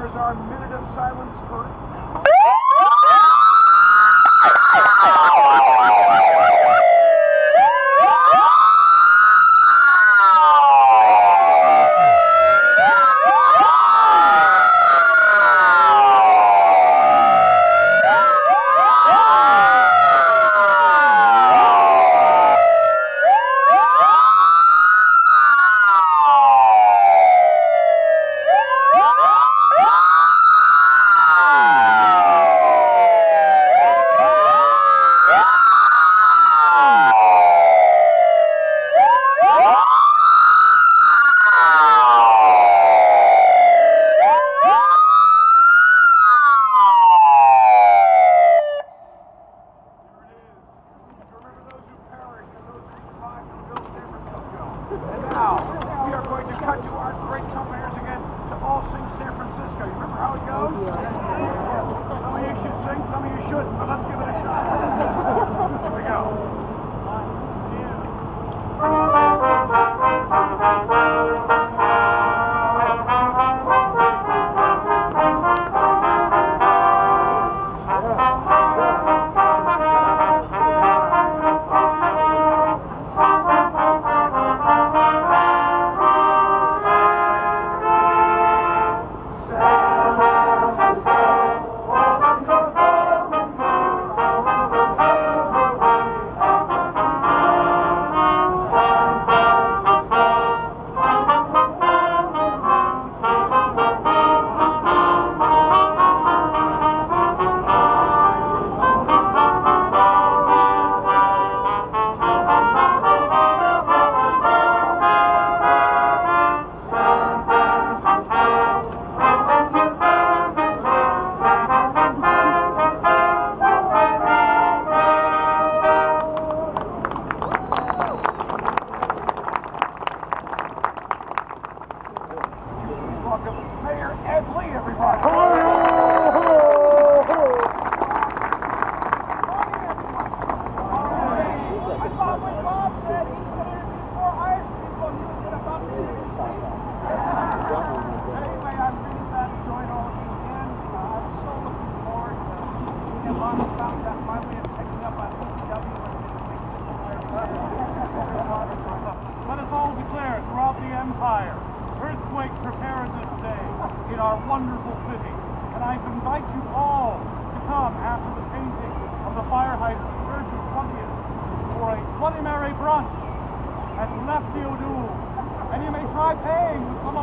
There's our minute of silence for... San Francisco. You remember how it goes? Some of you should sing, some of you shouldn't, but let's give it a shot. Here we go. Let us all declare throughout the empire, earthquake preparedness day in our wonderful city. And I invite you all to come after the painting of the fire hydrant Church of 20th for a Bloody Mary brunch at Lefty O'Doul. And you may try paying with some